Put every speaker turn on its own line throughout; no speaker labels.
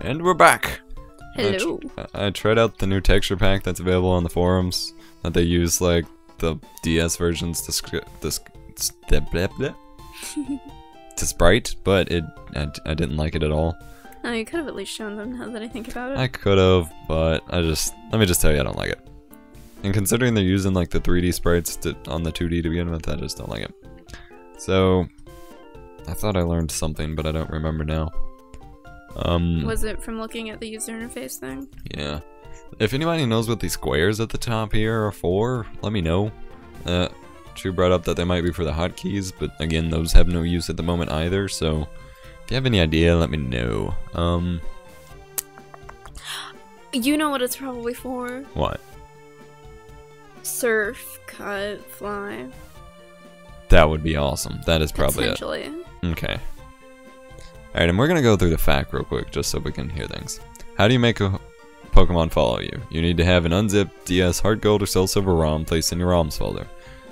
And we're back!
Hello.
I tried out the new texture pack that's available on the forums, that they use like the DS versions to sprite, but I didn't like it at all.
Oh, you could have at least shown them now that I think about it.
I could have, but let me just tell you I don't like it. And considering they're using like the 3D sprites on the 2D to begin with, I just don't like it. So, I thought I learned something, but I don't remember now.
Was it from looking at the user interface thing?
Yeah. If anybody knows what these squares at the top here are for, let me know. Chu brought up that they might be for the hotkeys, but again, those have no use at the moment either, so if you have any idea, let me know.
You know what it's probably for?
What?
Surf, cut, fly.
That would be awesome. That is probably it.
Potentially.
Okay. Alright, and we're gonna go through the FAQ real quick, just so we can hear things. How do you make a Pokemon follow you? You need to have an unzipped DS Heart Gold or Soul Silver ROM placed in your ROMs folder.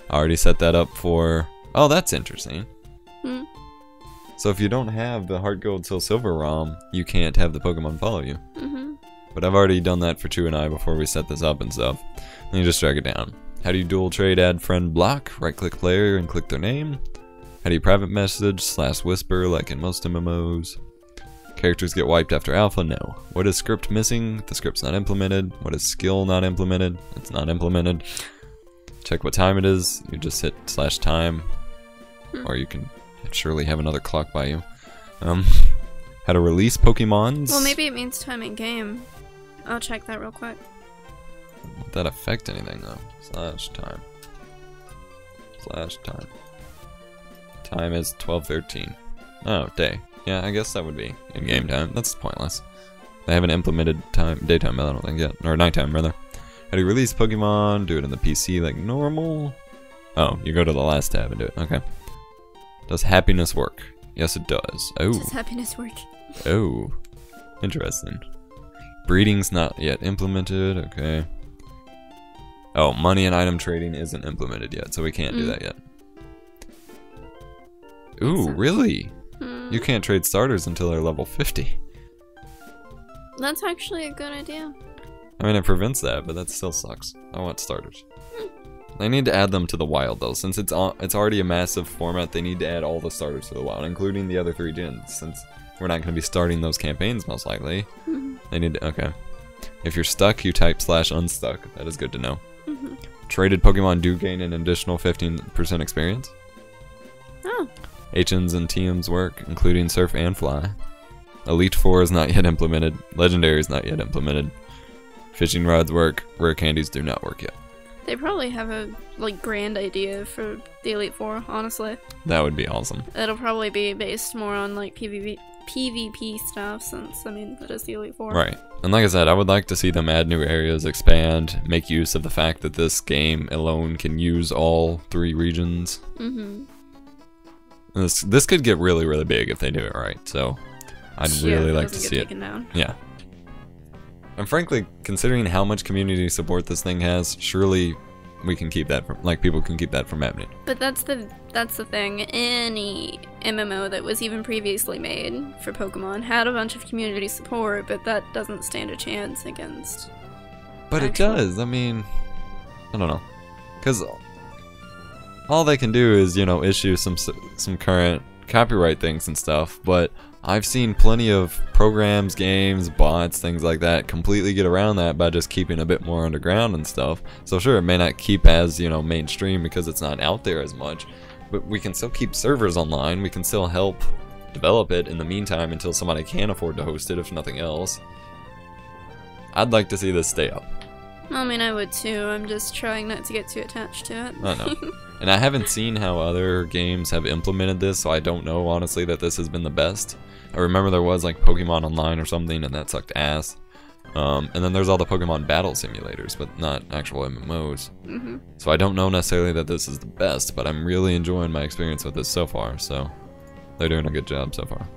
I already set that up for... Oh, that's interesting.
Hmm.
So if you don't have the Heart Gold Soul Silver ROM, you can't have the Pokemon follow you.
Mm-hmm.
But I've already done that for Chu and I before we set this up and stuff. Then you just drag it down. How do you dual trade add friend block? Right click player and click their name. How do you private message / whisper like in most MMOs? Characters get wiped after alpha? No. What is script missing? The script's not implemented. What is skill not implemented? It's not implemented. Check what time it is. You just hit /time. Or you can surely have another clock by you. How to release Pokemons?
Well, maybe it means time in game. I'll check that real quick.
Would that affect anything though? /time. /time. Time is 12:13. Oh, day. Yeah, I guess that would be in-game time. That's pointless. They haven't implemented daytime, I don't think yet. Or nighttime, rather. How do you release Pokemon? Do it in the PC like normal? Oh, you go to the last tab and do it. Okay. Does happiness work? Yes, it does. Oh.
Does happiness work?
Oh. Interesting. Breeding's not yet implemented. Okay. Oh, money and item trading isn't implemented yet, so we can't do that yet. Ooh, really? You can't trade starters until they're level 50.
That's actually a good idea.
I mean, it prevents that, but that still sucks. I want starters. They need to add them to the wild, though. Since it's already a massive format, they need to add all the starters to the wild, including the other 3 gens, since we're not going to be starting those campaigns, most likely. They need to... Okay. If you're stuck, you type /unstuck. That is good to know. Traded Pokemon do gain an additional 15% experience.
Oh.
HNs and TMs work, including Surf and Fly. Elite Four is not yet implemented. Legendary is not yet implemented. Fishing rods work. Rare candies do not work yet.
They probably have a grand idea for the Elite Four, honestly.
That would be awesome.
It'll probably be based more on like PvP stuff, since I mean that is the Elite Four.
Right. And like I said, I would like to see them add new areas, expand, make use of the fact that this game alone can use all 3 regions. This could get really, really big if they do it right, so I'd really like to see it.
Down.
Yeah. And frankly, considering how much community support this thing has, surely we can keep that from, people can keep that from happening.
But that's the thing. Any MMO that was even previously made for Pokemon had a bunch of community support, but that doesn't stand a chance against...
But it does. I mean, I don't know. Because all they can do is, issue some current copyright things and stuff, but I've seen plenty of programs, games, bots, things like that completely get around that by just keeping a bit more underground and stuff. So sure, it may not keep as, mainstream because it's not out there as much, but we can still keep servers online, we can still help develop it in the meantime until somebody can afford to host it, if nothing else. I'd like to see this stay up.
I mean, I would too. I'm just trying not to get too attached to it.
I know. And I haven't seen how other games have implemented this, so I don't know, honestly, that this has been the best. I remember there was, Pokemon Online or something, and that sucked ass. And then there's all the Pokemon battle simulators, but not actual MMOs. So I don't know necessarily that this is the best, but I'm really enjoying my experience with this so far, so they're doing a good job so far.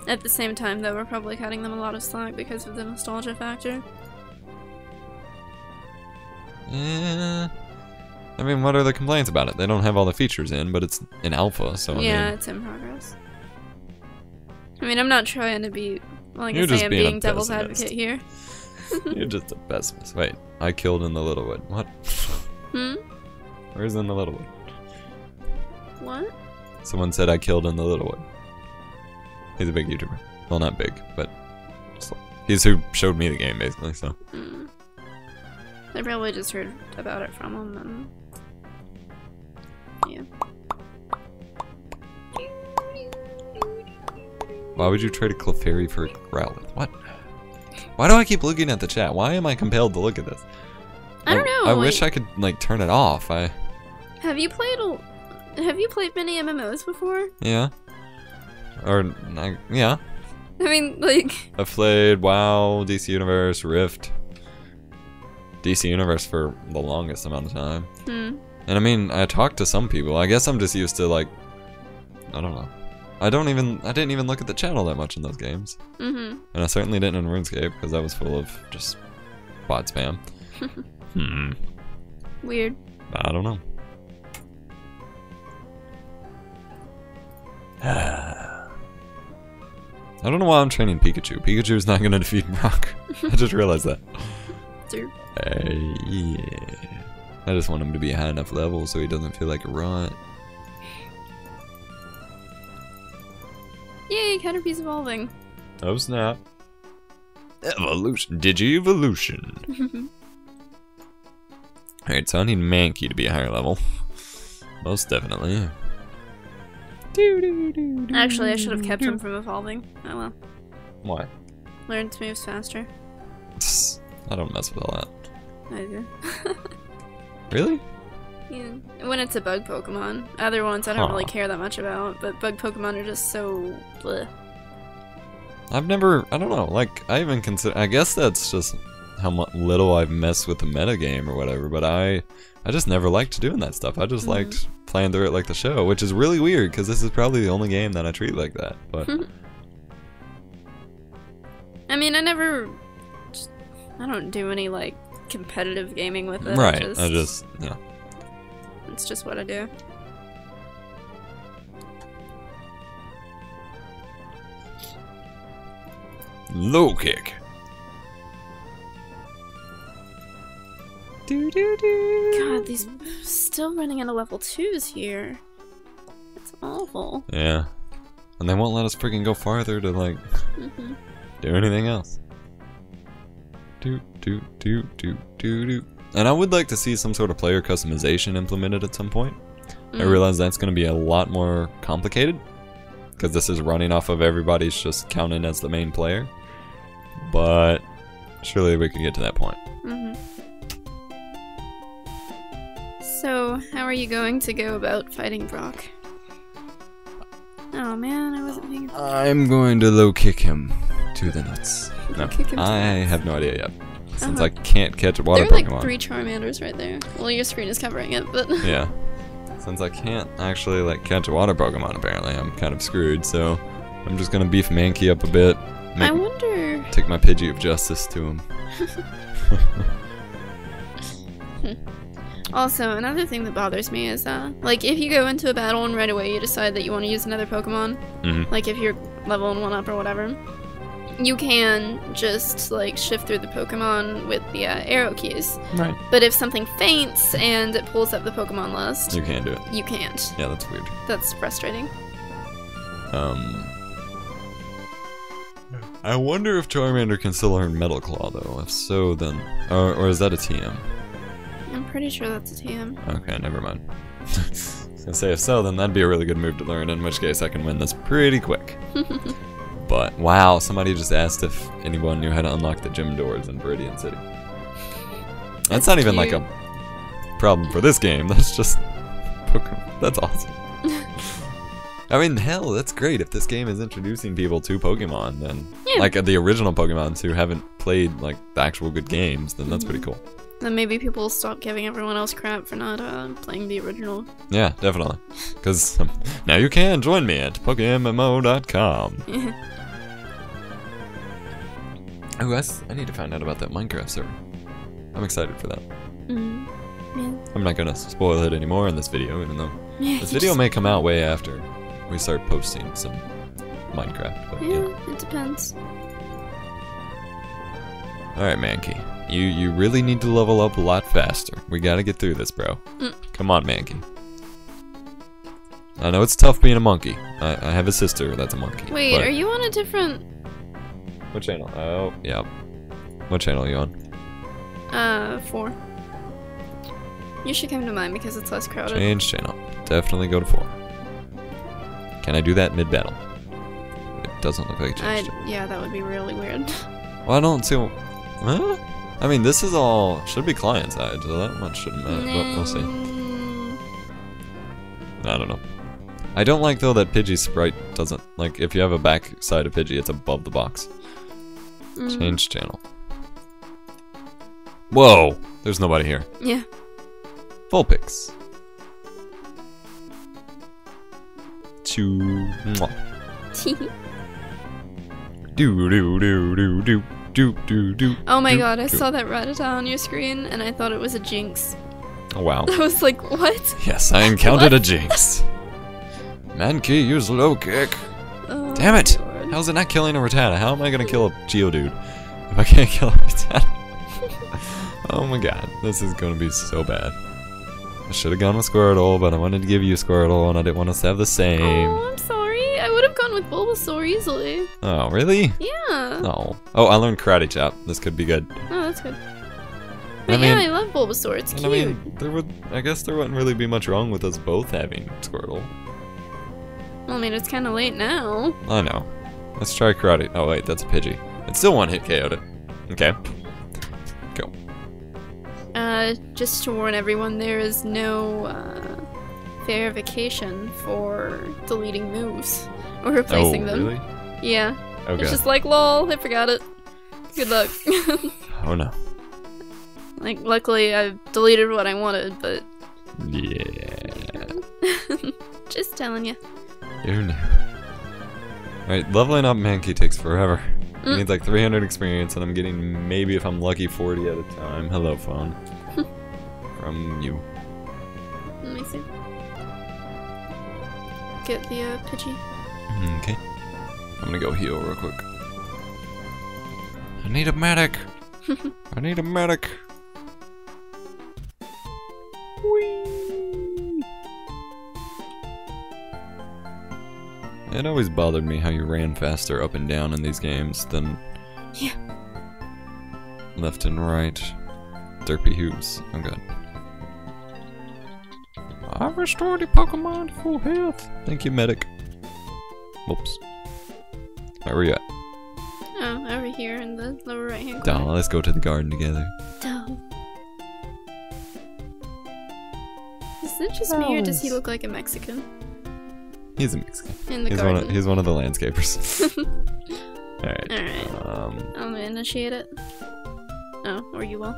At the same time, though, we're probably cutting them a lot of slack because of the nostalgia factor.
Yeah. I mean, what are the complaints about it? They don't have all the features in, but it's in alpha, so
yeah, it's in progress. I mean, I'm not trying to be Well, I
You're
guess
just
I am
being a
being devil's
pessimist.
advocate here.
You're just a pessimist. Wait, I killed in the Littlewood. What? Where's in the Littlewood?
What?
Someone said I killed in the Littlewood. He's a big YouTuber. Well, not big, but he's who showed me the game, basically, so.
I probably just heard about it from him, and yeah.
Why would you trade a Clefairy for a Growlithe? What? Why do I keep looking at the chat? Why am I compelled to look at this?
I don't know.
I wish I could, like, turn it off.
Have you played many MMOs before?
Yeah. Yeah.
I mean, like...
I've played WoW, DC Universe, Rift. DC Universe for the longest amount of time. And I mean, I talked to some people. I guess I'm just used to, like... I don't know. I didn't even look at the channel that much in those games. And I certainly didn't in RuneScape, because that was full of just bot spam.
Weird.
I don't know. I don't know why I'm training Pikachu. Pikachu's not gonna defeat Brock. I just realized that.
True.
Yeah. I just want him to be a high enough level so he doesn't feel like a runt.
Yay, Caterpie's evolving.
Oh snap. Evolution. Digi-evolution. Alright, so I need Mankey to be a higher level. Most definitely.
Actually, I should have kept him from evolving. Oh well.
Why?
Learns moves faster.
I don't mess with all that.
I do.
Really?
Yeah. When it's a bug Pokemon. Other ones I don't really care that much about, but bug Pokemon are just so bleh.
I don't know, like, I even consider, I guess that's just how little I've messed with the metagame or whatever, but I just never liked doing that stuff. I just liked playing through it like the show, which is really weird, because this is probably the only game that I treat like that, but...
I mean, I don't do any, like, competitive gaming with it.
Right, yeah.
It's just what I do.
Low kick.
God, these still running into level 2s here. It's awful.
Yeah. And they won't let us freaking go farther to, like, do anything else. And I would like to see some sort of player customization implemented at some point. I realize that's going to be a lot more complicated, because this is running off of everybody's just counting as the main player. But surely we could get to that point.
So, how are you going to go about fighting Brock? Oh man, I wasn't thinking.
I'm going to low kick him to the nuts. No,
Kick him to
I
the nuts.
have no idea yet. Since I can't catch a water
There are like
Pokemon.
3 Charmanders right there. Well, your screen is covering it, but...
Yeah. Since I can't actually, like, catch a water Pokemon, apparently, I'm kind of screwed, so I'm just gonna beef Mankey up a bit.
I wonder...
Take my Pidgey of Justice to him.
Also, another thing that bothers me is, like, if you go into a battle and right away you decide that you want to use another Pokemon, like if you're leveling 1 up or whatever, you can just, like, shift through the Pokemon with the arrow keys.
Right.
But if something faints and it pulls up the Pokemon list,
You can't do it.
you can't.
Yeah, that's weird.
That's frustrating.
I wonder if Charmander can still learn Metal Claw, though. If so, then... Or is that a TM?
I'm pretty sure that's a TM.
Okay, never mind. I was gonna say, if so, then that'd be a really good move to learn, in which case I can win this pretty quick. But, wow, somebody just asked if anyone knew how to unlock the gym doors in Viridian City. That's not even like a problem for this game, that's just Pokemon. That's awesome. I mean, hell, that's great. If this game is introducing people to Pokemon, then, like, the original Pokemons who haven't played, like, the actual good games, then that's pretty cool.
Then maybe people will stop giving everyone else crap for not playing the original.
Yeah, definitely. Because now you can join me at PokéMMO.com. Oh, I need to find out about that Minecraft server. I'm excited for that.
Yeah.
I'm not gonna spoil it anymore in this video, even though
Yeah,
this video may come out way after we start posting some Minecraft. But
yeah, it depends.
Alright, Mankey. You really need to level up a lot faster. We gotta get through this, bro. Come on, Mankey. I know it's tough being a monkey. I have a sister that's a monkey.
Wait, are you on a different...
What channel? Oh, yeah. What channel are you on?
4. You should come to mine because it's less crowded.
Change channel. Definitely go to 4. Can I do that mid-battle? It doesn't look like it changed.
Yeah, that would be really weird.
Well, I don't see... Huh? I mean, this is all... Should be client-side, so that much shouldn't matter. Well, we'll see. I don't know. I don't like, though, that Pidgey's sprite doesn't... Like, if you have a back side of Pidgey, it's above the box. Change channel. Whoa! There's nobody here.
Yeah.
Vulpix. Chu. Do.
Oh my god, I saw that Rattata on your screen and I thought it was a Jinx.
Oh wow.
I was like, what?
Yes, I encountered a Jinx. Mankey, use low kick.
Oh,
damn it!
God.
How's it not killing a Rattata? How am I gonna kill a Geodude if I can't kill a Rattata? Oh my god, this is gonna be so bad. I should have gone with Squirtle, but I wanted to give you Squirtle and I didn't want us to have the same.
Oh, I'm sorry. I would have gone with Bulbasaur easily.
Oh, really?
Yeah.
No. Oh, I learned Karate Chop. This could be good.
Oh, that's good. But yeah, I love Bulbasaur. It's cute.
I mean, I guess there wouldn't really be much wrong with us both having Squirtle.
Well, I mean, it's kind of late now.
I know. Let's try Karate. Oh, wait, that's a Pidgey. It's still one hit KO'd it. Okay. Go.
Just to warn everyone, there is no, verification for deleting moves or replacing them.
Really?
Yeah.
Okay.
It's just like, lol, I forgot it. Good luck.
Oh no.
Like, luckily I deleted what I wanted, but...
Yeah.
Just telling you.
Who knew? Alright, leveling up Mankey takes forever. I need like 300 experience, and I'm getting, maybe if I'm lucky, 40 at a time. Hello, phone. From you.
Let me see. Get the Pidgey.
Okay. I'm gonna go heal real quick. I need a medic! I need a medic! Whee! It always bothered me how you ran faster up and down in these games than left and right. Derpy hooves. I'm good. I've restored the Pokemon to full health. Thank you, medic. Whoops. Where were you at?
Oh, over here in the lower right hand corner.
Duh, let's go to the garden together.
Duh. Is it just me or does he look like a Mexican?
He's a Mexican.
In the garden.
He's one of the landscapers. Alright.
Alright. I'm gonna initiate it. Oh, or you will.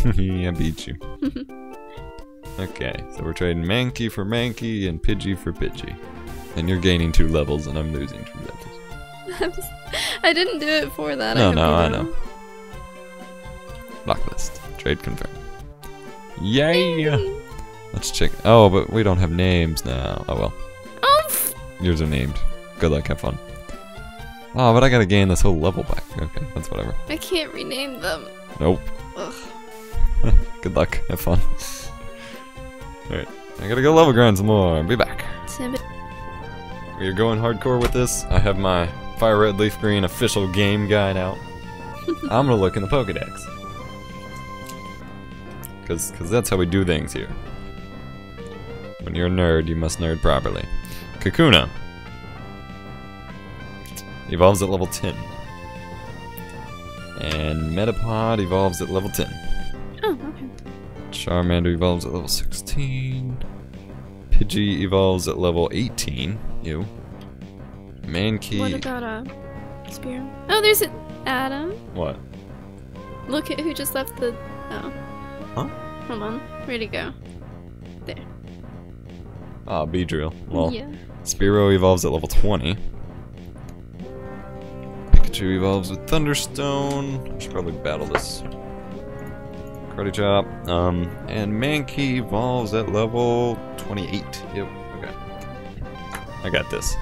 I beat you. Okay, so we're trading Mankey for Mankey and Pidgey for Pidgey. And you're gaining 2 levels and I'm losing 2 levels.
I didn't do it for that.
No, I know. Blacklist. Trade confirmed. Yay! Let's check. Oh, but we don't have names now. Oh well. Yours are named. Good luck, have fun. Oh, but I gotta gain this whole level back. Okay, that's whatever.
I can't rename them.
Nope.
Ugh.
Good luck, have fun. Alright, I gotta go level grind some more. Be back. We're going hardcore with this. I have my Fire Red Leaf Green official game guide out. I'm gonna look in the Pokedex. Cause that's how we do things here. When you're a nerd, you must nerd properly. Kakuna evolves at level 10. And Metapod evolves at level 10.
Oh, okay.
Charmander evolves at level 16. Pidgey evolves at level 18. You. Mankey.
What about Spearow? Oh, there's an Adam.
What?
Look at who just left the. Oh.
Huh?
Hold on. Where'd he go? There.
Ah, Beedrill. Well,
yeah.
Spearow evolves at level 20. Pikachu evolves with Thunderstone. I should probably battle this. Karate Chop. And Mankey evolves at level 28. Yep. Okay. I got this.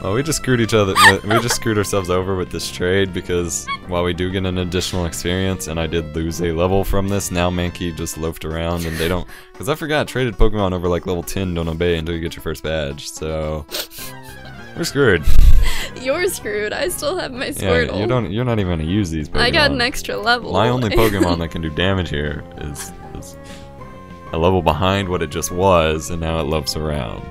Well, we just screwed each other. We just screwed ourselves over with this trade because while we do get an additional experience, and I did lose a level from this, now Mankey just loafed around and they don't. Because I forgot, traded Pokemon over like level 10 don't obey until you get your first badge. So we're screwed.
You're screwed. I still have my
Yeah,
Squirtle.
you're not even gonna use these Pokemon.
I got an extra level.
My only Pokemon that can do damage here is a level behind what it just was, and now it loafs around.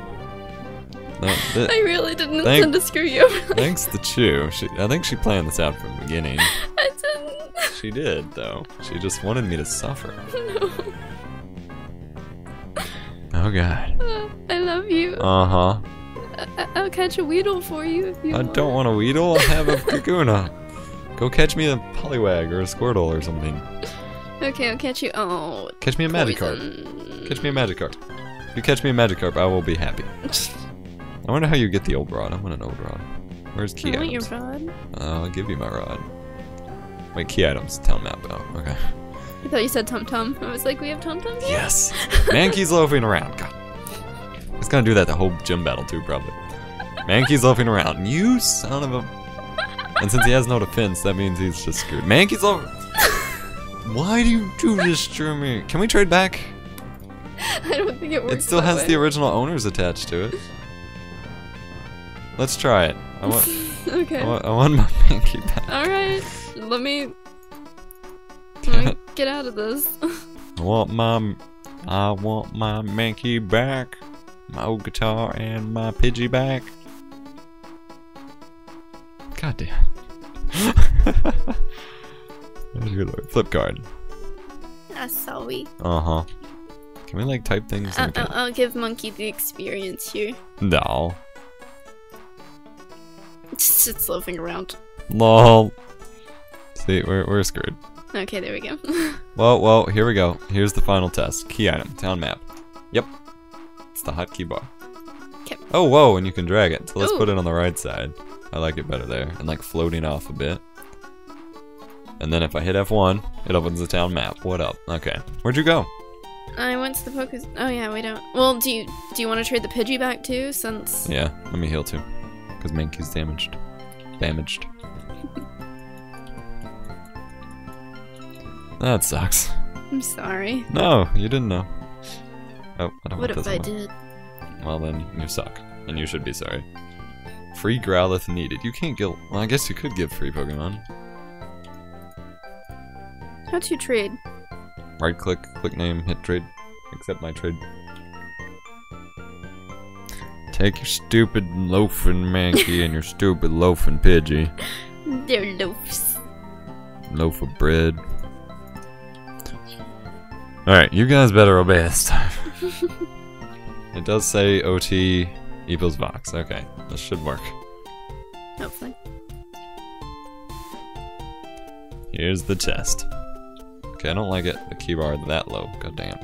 I really didn't intend to screw you over.
Thanks to Chu. I think she planned this out from the beginning.
I didn't.
She did, though. She just wanted me to suffer.
No.
Oh god.
I love you.
Uh-huh.
I'll catch a Weedle for you if you want.
I don't want a Weedle. I have a Kakuna. Go catch me a Poliwag or a Squirtle or something.
Okay, I'll catch you. Oh.
Catch me a Magikarp. Catch me a Magikarp. If you catch me a Magikarp, I will be happy. I wonder how you get the old rod. I want an old rod. Where's key items?
I want your rod.
I'll give you my rod. Wait, key items. Town map. Oh, okay.
I thought you said Tum Tum. I was like, we have Tum Tums here?
Yes. Mankey's loafing around. God. It's gonna do that the whole gym battle too, probably. Mankey's loafing around. You son of a. And since he has no defense, that means he's just screwed. Mankey's loafing. Why do you do this to me? Can we trade back?
I don't think it works.
It still has the original owners attached to it. Let's try it. I want.
Okay.
I want my Mankey back.
All right. Let me get out of this.
I want my Mankey back. My old guitar and my Pidgey back. God damn. Good Lord. Flip card.
Sorry.
Uh-huh. Can we like type things?
I'll give Monkey the experience here.
No.
It's loafing around.
Lol. See, we're screwed.
Okay, there we go.
Well, here we go. Here's the final test. Key item, town map. Yep. It's the hotkey bar.
Okay.
Oh, whoa, and you can drag it. So let's
Ooh.
put it on the right side. I like it better there. And like floating off a bit. And then if I hit F1, it opens the town map. What up? Okay. Where'd you go?
I went to the Pokés. Oh yeah, we don't. Well, do you want to trade the Pidgey back too? Since
Yeah, let me heal too. Because Mankey's damaged. That sucks.
I'm sorry.
No, you didn't know. Oh, I don't
What
want
if
this
I
one.
did?
Well then, you suck. And you should be sorry. Free Growlithe needed. You can't give... Well, I guess you could give free Pokemon.
How to trade?
Right click, click name, hit trade. Accept my trade. Take your stupid loafing Mankey and your stupid loafing Pidgey.
They're loafs.
Loaf of bread. Alright, you guys better obey this time. It does say OT EposVox. Okay, this should work.
Hopefully.
Here's the test. Okay, I don't like it. The keybar that low. God damn.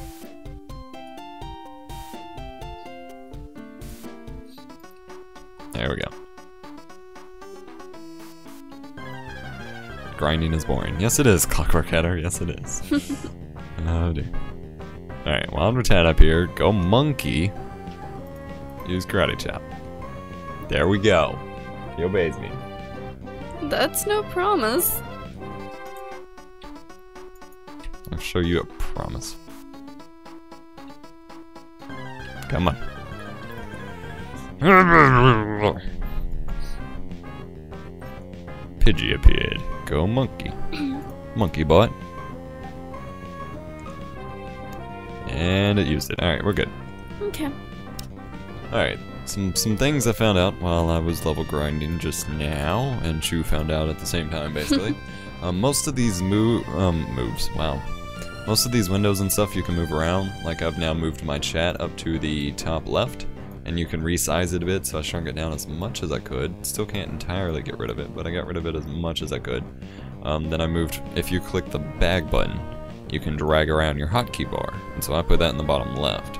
There we go. Grinding is boring. Yes, it is, Clockwork Hatter. Yes, it is. Oh dear. Alright, while we're tied up here, go Monkey. Use Karate Chop. There we go. He obeys me.
That's no promise.
I'll show you a promise. Come on. Pidgey appeared. Go Monkey. Monkey bot. And it used it. Alright, we're good.
Okay.
Alright, some things I found out while I was level grinding just now, and Chu found out at the same time, basically. Most of these moves, wow. Most of these windows and stuff you can move around. Like I've now moved my chat up to the top left, and you can resize it a bit, so I shrunk it down as much as I could. Still can't entirely get rid of it, but I got rid of it as much as I could. Then I moved, if you click the bag button, you can drag around your hotkey bar, and so I put that in the bottom left.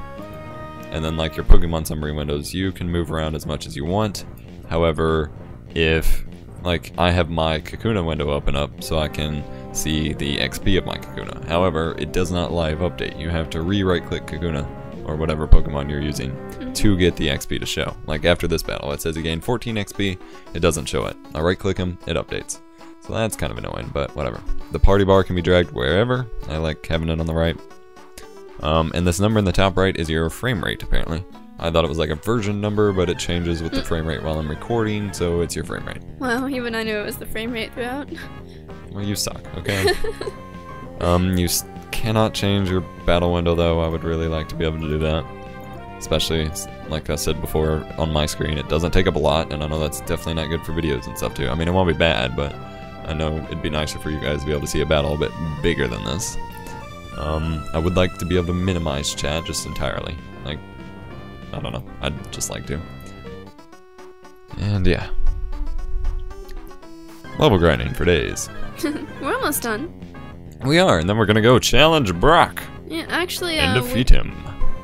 And then like your Pokemon summary windows, you can move around as much as you want. However, if, like, I have my Kakuna window open up so I can see the XP of my Kakuna. However, it does not live update. You have to right click Kakuna or whatever Pokemon you're using to get the XP to show. Like after this battle, it says you gain 14 XP, it doesn't show it. I right click him, it updates. So that's kind of annoying, but whatever. The party bar can be dragged wherever. I like having it on the right. And this number in the top right is your frame rate, apparently. I thought it was like a version number, but it changes with the frame rate while I'm recording, so it's your frame rate.
Well, even I knew it was the frame rate throughout.
Well, you suck, okay? You cannot change your battle window, though. I would really like to be able to do that. Especially, like I said before, on my screen, it doesn't take up a lot, and I know that's definitely not good for videos and stuff, too. I mean, it won't be bad, but I know it'd be nicer for you guys to be able to see a battle a bit bigger than this. I would like to be able to minimize chat just entirely. Like, I don't know. I'd just like to. And yeah. Level grinding for days.
We're almost done.
We are, and then we're gonna go challenge Brock.
Yeah, actually,
and defeat him.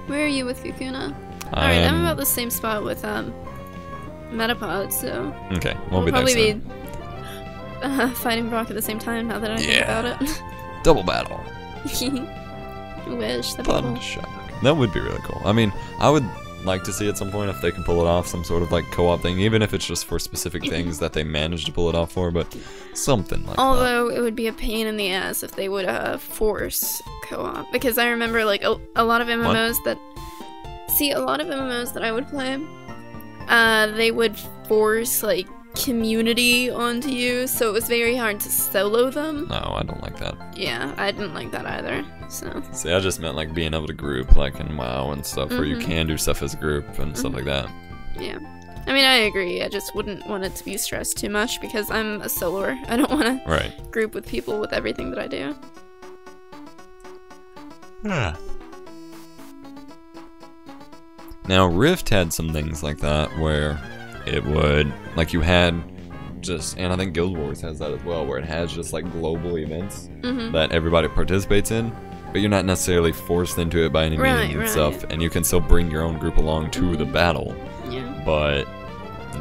Where are you with Kakuna? Alright, I'm about the same spot with Metapod, so...
Okay, we'll be there soon.
Probably be fighting Brock at the same time now that I think about it.
Double battle.
I wish, that'd be cool.
Shock. That would be really cool. I mean, I would like to see at some point if they can pull it off, some sort of like co-op thing, even if it's just for specific things that they manage to pull it off for, but something like
Although it would be a pain in the ass if they would force co-op, because I remember like a lot of MMOs that... See, a lot of MMOs that I would play, they would force like community onto you, so it was very hard to solo them.
No, I don't like that.
Yeah, I didn't like that either, so...
See, I just meant like being able to group, like in WoW and stuff, where you can do stuff as a group and stuff like that.
Yeah. I mean, I agree, I just wouldn't want it to be stressed too much, because I'm a soloer. I don't want to group with people with everything that I do.
Now, Rift had some things like that, where it would, like you had just, and I think Guild Wars has that as well, where it has just like global events that everybody participates in, but you're not necessarily forced into it by any means and stuff, and you can still bring your own group along to the battle. Yeah. But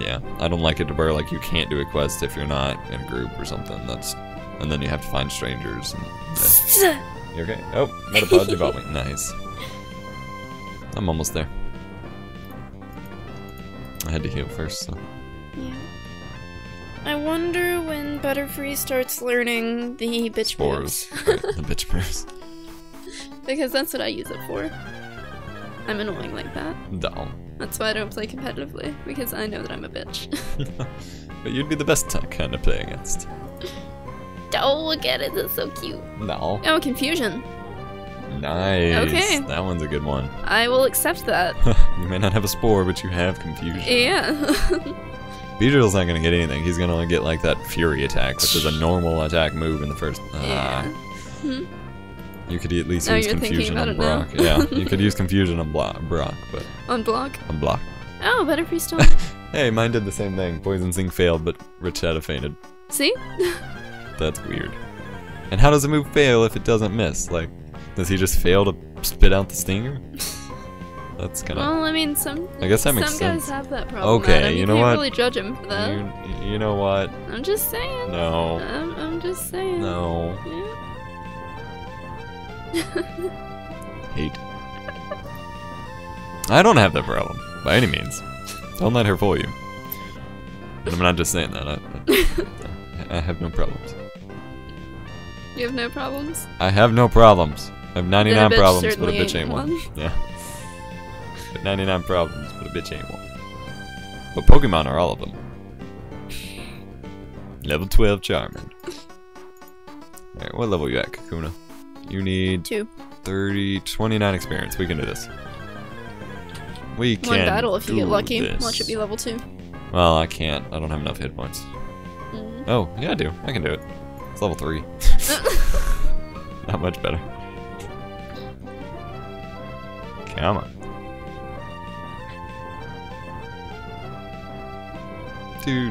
yeah, I don't like it to where like you can't do a quest if you're not in a group or something. And then you have to find strangers. And, you okay? Oh, Metapod development. Nice. I'm almost there. I had to heal first, so.
Yeah. I wonder when Butterfree starts learning the bitch moves.
Right, the bitch moves.
Because that's what I use it for. I'm annoying like that.
No.
That's why I don't play competitively, because I know that I'm a bitch.
But you'd be the best kind to play against.
Oh, look at it, that's so cute.
No.
Oh, Confusion.
Nice.
Okay.
That one's a good one.
I will accept that.
You may not have a spore, but you have Confusion.
Yeah.
Beedrill's not gonna get anything. He's gonna only get like that Fury attack, which is a normal attack move in the first.
Yeah.
You could at least use Confusion on Brock. Yeah, you could use Confusion on Brock, but
on Block.
On Block.
Oh, Butterfree still.
Hey, mine did the same thing. Poison Sting failed, but Richetta fainted.
See?
That's weird. And how does a move fail if it doesn't miss? Like, does he just fail to spit out the stinger? That's kind of.
Well, I mean,
I guess that makes sense.
Some guys have that problem.
Okay,
Adam.
you know what?
You can't really judge him for that.
You know what?
I'm just saying.
No.
I'm just saying.
No.
Yeah.
Hate. I don't have that problem by any means. Don't let her fool you. And I'm not just saying that. I have no problems.
You have no problems?
I have no problems. I have 99 problems, but a bitch ain't
one.
Yeah. But 99 problems, but a bitch ain't one. But Pokemon are all of them. Level 12 Charmander. Alright, what level you at, Kakuna? You need 29 experience. We can do this. We can.
One battle if you get lucky.
This.
Watch it be level 2.
Well, I can't. I don't have enough hit points. Oh, yeah, I do. I can do it. It's level 3. Not much better. Come on. Do.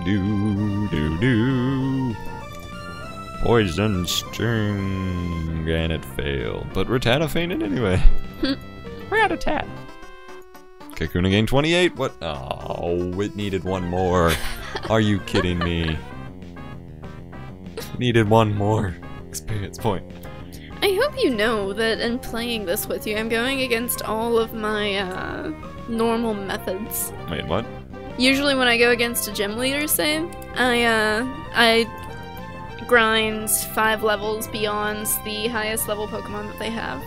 Poison Sting, and it failed. But Rattata fainted anyway. Rattata. Kakuna gained 28. What? Oh, it needed one more. Are you kidding me? Needed one more experience point.
I hope hope you know that in playing this with you, I'm going against all of my normal methods.
Wait, what?
Usually when I go against a gym leader, say, I grind 5 levels beyond the highest level Pokemon that they have.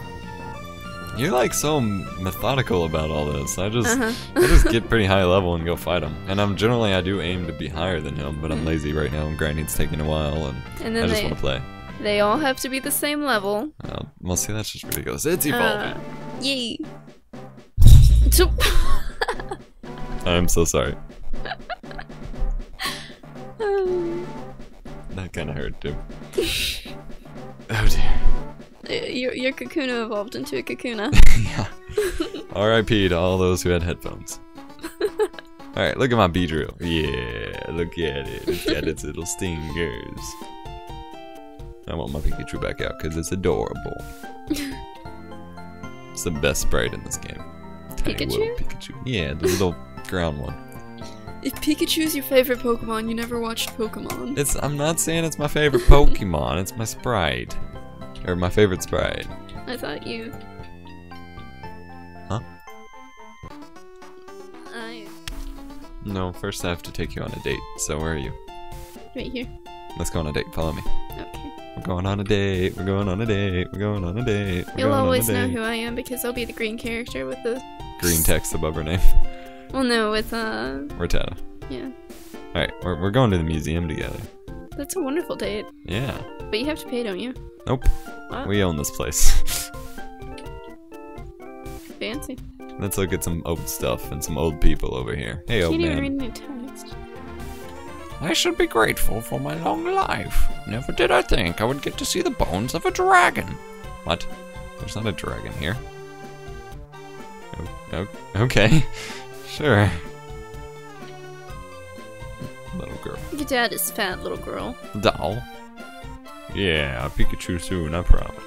You're like so methodical about all this. I just get pretty high level and go fight him. And I do aim to be higher than him, but I'm lazy right now and grinding's taking a while and
then
I just want to play.
They all have to be the same level.
Well, see, that's just ridiculous. It's evolving.
Yay.
I'm so sorry. That kind of hurt too. Oh dear.
Your Kakuna evolved into a Kakuna.
Yeah. R.I.P. to all those who had headphones. Alright, look at my Beedrill. Yeah, look at it. It's got its little stingers. I want my Pikachu back out because it's adorable. It's the best sprite in this game.
Pikachu?
Pikachu. Yeah, the little ground one.
If Pikachu's your favorite Pokemon, you never watched Pokemon.
I'm not saying it's my favorite Pokemon, it's my sprite. Or my favorite sprite.
I thought you...
Huh? No, first I have to take you on a date. So where are you?
Right here.
Let's go on a date. Follow me.
Okay.
We're going on a date. We're going on a date. We're going on a date.
You'll always know who I am because I'll be the green character with the...
green text above her name.
Well, no, with
Rattata.
Yeah.
Alright, we're going to the museum together.
That's a wonderful date.
Yeah.
But you have to pay, don't you?
Nope.
What?
We own this place.
Fancy.
Let's look at some old stuff and some old people over here. Hey, old man.
Can't even read any text.
I should be grateful for my long life. Never did I think I would get to see the bones of a dragon.
What? There's not a dragon here. Oh, okay. Sure. Little girl.
Your dad is fat, little girl.
Doll. Yeah, Pikachu soon, I promise.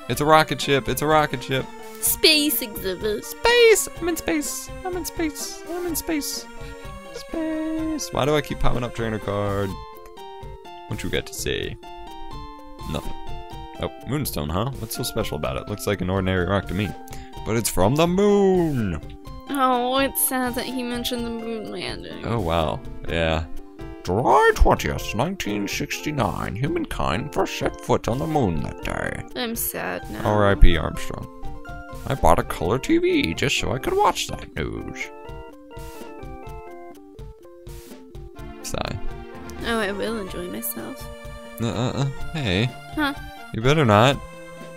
It's a rocket ship. It's a rocket ship.
Space exhibit.
Space! I'm in space. I'm in space. I'm in space. Space. Why do I keep popping up trainer card? What you got to say? Nothing. Oh, moonstone, huh? What's so special about it? Looks like an ordinary rock to me. But it's from the moon!
Oh, it's sad that he mentioned the moon landing.
Oh, wow. Yeah.
July 20th, 1969, humankind first set foot on the moon that day.
I'm sad now.
R.I.P. Armstrong.
I bought a color TV just so I could watch that news.
Sigh.
Oh, I will enjoy myself.
Hey.
Huh?
You better not.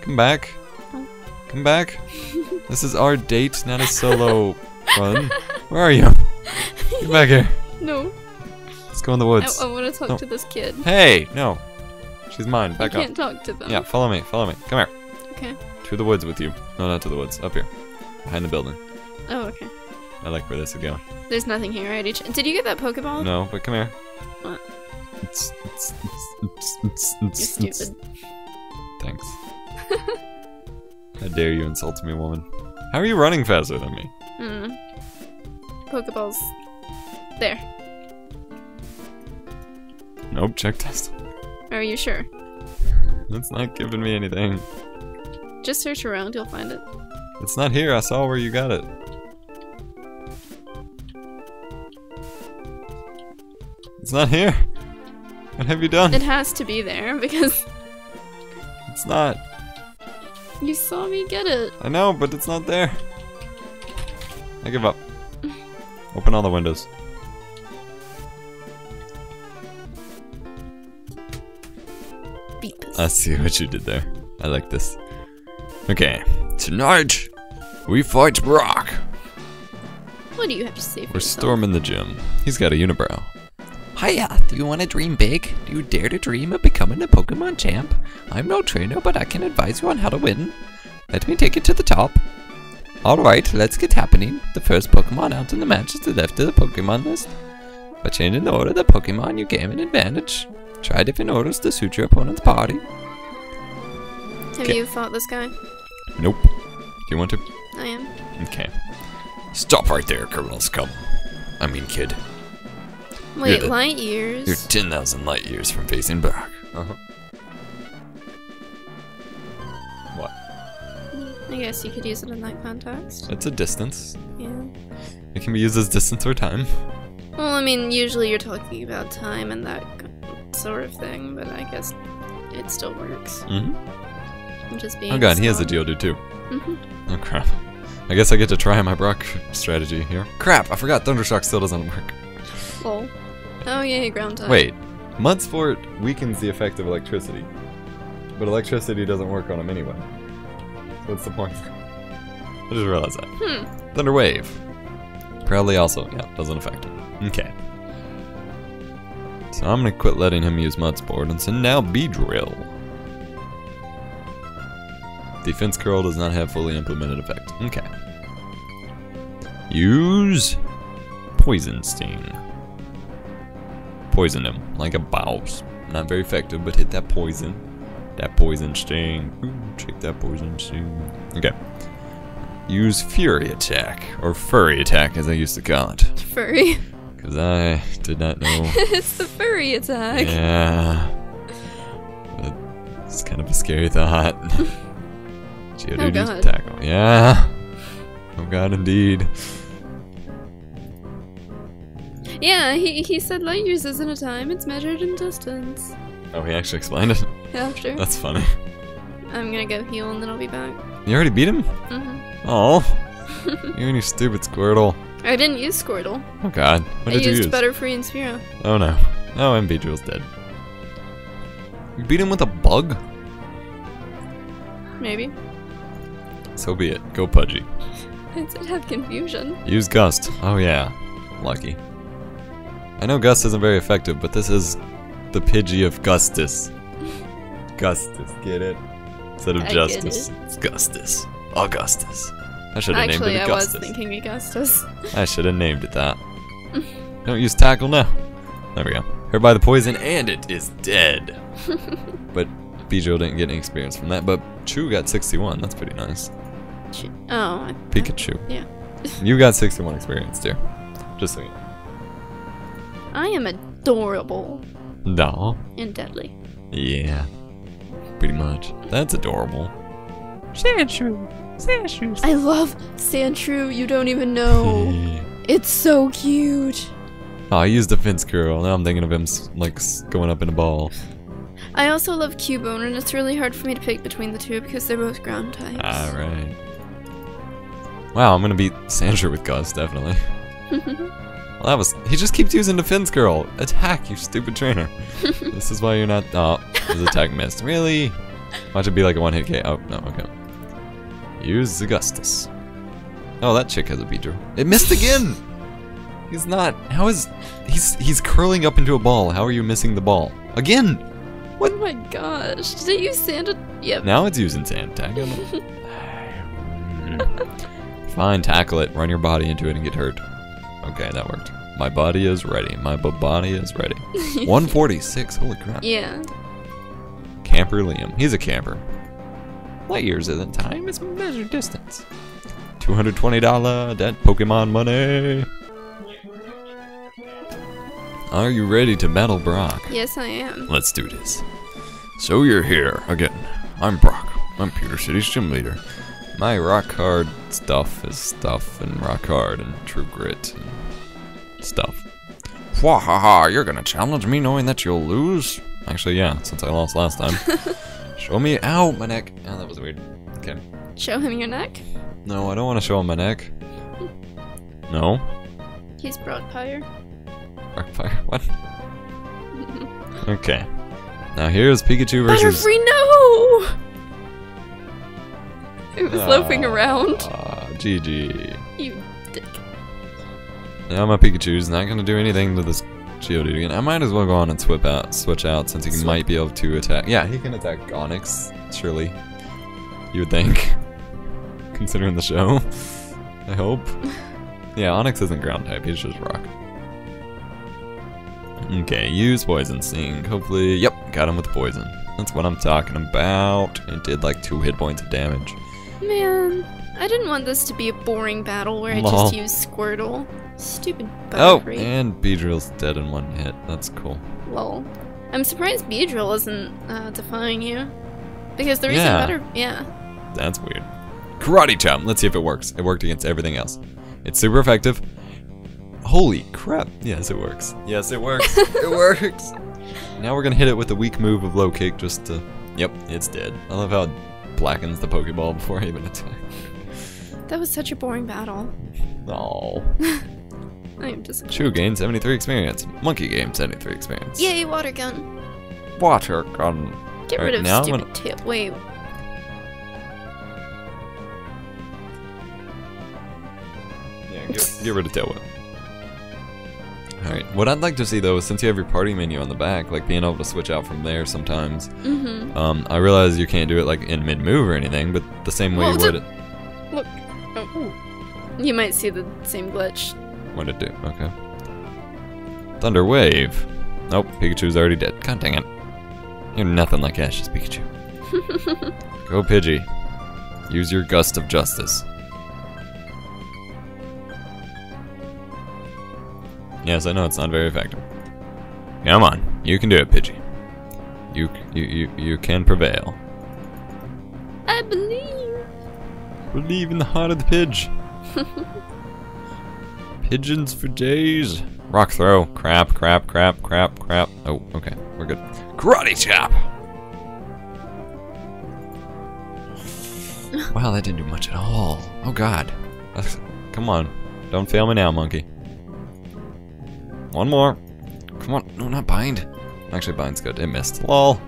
Come back.
Oh.
Come back. This is our date, not a solo run. Where are you? Get back here.
No.
Let's go in the woods.
I want to talk to this kid.
Hey, no. She's mine. Back
I
up.
can't talk to them.
Yeah, follow me. Follow me. Come here.
Okay.
To the woods with you. No, not to the woods. Up here. Behind the building.
Oh, okay.
I like where this is going.
There's nothing here. I already did you get that Pokeball?
No, but come here.
What?
You're
stupid.
Thanks. How dare you insult me, woman? How are you running faster than me?
Pokeball's there.
Nope, check test.
Are you sure?
It's not giving me anything.
Just search around, you'll find it.
It's not here. I saw where you got it. It's not here. What have you done?
It has to be there because
It's not.
you saw me get it.
I know, but it's not there. I give up. Open all the windows.
Beat this.
I see what you did there. I like this. Okay.
Tonight, we fight Brock.
What do you have to say for
We're
yourself?
storming the gym. He's got a unibrow.
Hiya, do you want to dream big? Do you dare to dream of becoming a Pokemon champ? I'm no trainer, but I can advise you on how to win. Let me take it to the top. Alright, let's get happening. The first Pokemon out in the match is the left of the Pokemon list. By changing the order of the Pokemon, you gain an advantage. Try different orders to suit your opponent's party.
Have you fought this guy?
Nope. Do you want to?
I am.
Okay.
Stop right there, criminal scum. I mean, kid.
Wait,
You're
light years?
You're 10,000 light years from facing Brock.
Uh-huh. What?
I guess you could use it in that context.
It's a distance.
Yeah.
It can be used as distance or time.
Well, I mean, usually you're talking about time and that sort of thing, but I guess it still works.
Mm-hmm.
I'm just being
Oh god, he has a
small.
Geodude too.
Mm-hmm.
Oh crap. I guess I get to try my Brock strategy here. Crap, I forgot Thundershock still doesn't work.
Lol. Oh yeah, ground type.
Wait, Mud Sport weakens the effect of electricity. But electricity doesn't work on him anyway. So what's the point? I just realized that. Thunder Wave. Probably also, yeah, doesn't affect him. Okay. So I'm gonna quit letting him use Mud Sport and send now Beedrill. Defense Curl does not have fully implemented effect. Okay. Use Poison Sting. Poison him like a boss. Not very effective, but hit that poison. That poison sting. Ooh, check that poison sting. Okay. Use Fury Attack, or Furry Attack as I used to call it.
Furry.
Because I did not know.
It's the furry attack.
Yeah. It's kind of a scary thought. Geodude
God.
attack. Yeah. Oh god, indeed.
Yeah, he said light years isn't a time, it's measured in distance.
Oh, he actually explained it?
After.
That's funny.
I'm gonna go heal and then I'll be back.
You already beat him?
Mm-hmm.
Oh. You and your stupid Squirtle.
I didn't use Squirtle.
Oh god. What
I
did you
used
use?
Butterfree and Sphero.
Oh no. Oh, and Beedrill's dead. You beat him with a bug?
Maybe.
So be it. Go Pudgy.
I did have confusion.
Use Gust. Oh yeah. Lucky. I know Gust isn't very effective, but this is the Pidgey of Gustus. Gustus, get it? Instead of
I get
Justice,
it.
it's Gustus. Augustus. I should have named
Actually,
it
I
Augustus.
was thinking Augustus.
I should have named it that. Don't use Tackle now. There we go. Hurt by the poison, and it is dead. But Beedrill didn't get any experience from that, but Chu got 61. That's pretty nice.
Oh.
Pikachu.
Yeah.
You got 61 experience, dear. Just so you know.
I am adorable
No.
and deadly.
Yeah. Pretty much. That's adorable.
Sandshrew. Sandshrew.
I love Sandshrew, you don't even know. It's so cute.
Oh, I used Defense Curl. Now I'm thinking of him like going up in a ball.
I also love Cubone, and it's really hard for me to pick between the two because they're both ground types.
Alright. Wow, I'm gonna beat Sandshrew with Gust, definitely. Well, that was. He just keeps using Defense Curl. Attack, you stupid trainer. This is why you're not. Oh, his attack missed. Really? Watch it be like a one-hit KO. Oh, no, okay. Use Augustus. Oh, that chick has a Beedrill. It missed again! He's not. How is. He's curling up into a ball. How are you missing the ball? Again! What?
Oh my gosh. Did it use Sand? Yep.
Now it's using Sand Attack. Fine, tackle it. Run your body into it and get hurt. Okay, that worked. My body is ready. My body is ready. 146. Holy crap.
Yeah.
Camper Liam. He's a camper. Light years isn't time. It's measured distance. $220 dead Pokemon money. Are you ready to battle Brock?
Yes, I am.
Let's do this. So you're here again. I'm Brock. I'm Pewter City's gym leader. My rock hard stuff is stuff and rock hard and true grit and stuff. Wahaha, you're gonna challenge me knowing that you'll lose? Actually, yeah, since I lost last time. Show me. Ow, my neck. Oh, that was weird. Okay.
Show him your neck.
No, I don't want to show him my neck. No.
He's Broadfire.
Rockfire. What? Okay. Now here's Pikachu versus.
Butterfree, no! It was loafing around.
GG.
You dick.
Now my Pikachu's not gonna do anything to this Geodude again. I might as well go on and switch out since he might be able to attack. Yeah, he can attack Onyx, surely. You would think. Considering the show. I hope. Yeah, Onyx isn't ground type, he's just rock. Okay, use Poison Sting. Hopefully, yep, got him with poison. That's what I'm talking about. It did like 2 hit points of damage.
Man, I didn't want this to be a boring battle where I
Lol.
just used Squirtle. Stupid
Oh,
Butterfree.
and Beedrill's dead in 1 hit. That's cool.
Lol. I'm surprised Beedrill isn't defying you. Because there is
Yeah.
a better. Yeah.
That's weird. Karate chop. Let's see if it works. It worked against everything else. It's super effective. Holy crap. Yes, it works. Yes, it works. It works. Now we're gonna hit it with the weak move of low kick just to... Yep, it's dead. I love how it blackens the Pokeball before I even attack.
That was such a boring battle.
Oh.
I am disappointed.
Chu gained 73 experience. Monkey gained 73 experience.
Yay, water gun.
Water gun.
Get rid of stupid tail. Wait.
Yeah, get rid of tail whip. Alright, what I'd like to see though is since you have your party menu on the back, like being able to switch out from there sometimes. I realize you can't do it like in mid-move or anything, but the same way you would...
Look. Oh. You might see the same glitch.
What did it do? Okay. Thunder Wave. Nope, Pikachu's already dead. God dang it. You're nothing like Ash's Pikachu. Go Pidgey. Use your gust of justice. Yes, I know it's not very effective. Come on, you can do it, Pidgey. You can prevail.
I believe.
Believe in the heart of the Pidge. Pigeons for days. Rock throw. Crap. Oh, okay, we're good. Karate chop. Wow, that didn't do much at all. Oh god. Come on, don't fail me now, monkey. One more. Come on. No, not bind. Actually, bind's good. It missed. Lol.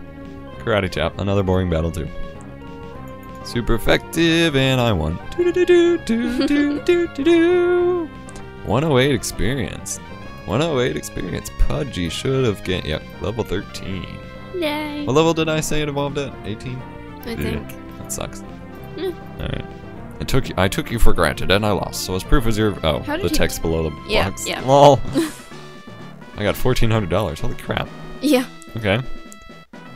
Karate chop. Another boring battle too. Super effective, and I won. 108 experience. 108 experience. Pudgy should have get level 13.
Yay.
What level did I say it evolved at? 18?
I think.
That sucks. Alright. I took you for granted and I lost. So as proof as your the text below the box.
Yeah.
Lol. I got $1,400. Holy crap.
Yeah.
Okay.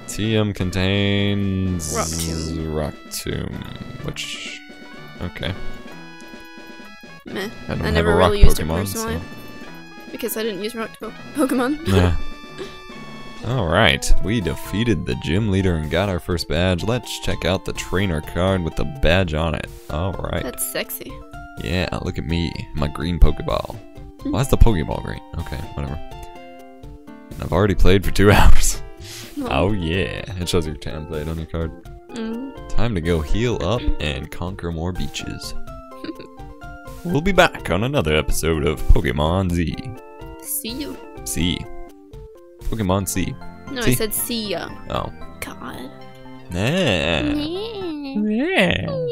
TM contains
Rock
Tomb, which okay.
Meh.
I
never
rock
really used it
Pokemon,
personally because I didn't use rock Pokemon.
Yeah. Alright, we defeated the gym leader and got our first badge. Let's check out the trainer card with the badge on it. Alright.
That's sexy.
Yeah, look at me, my green Pokeball. Why is the Pokeball green? Okay, whatever. And I've already played for 2 hours. Oh yeah, it shows your time played on your card. Time to go heal up and conquer more beaches. We'll be back on another episode of Pokemon Z.
See you.
C. Pokemon C.
No,
C?
I said see ya.
Oh.
God.
Nah.
Yeah.
Yeah.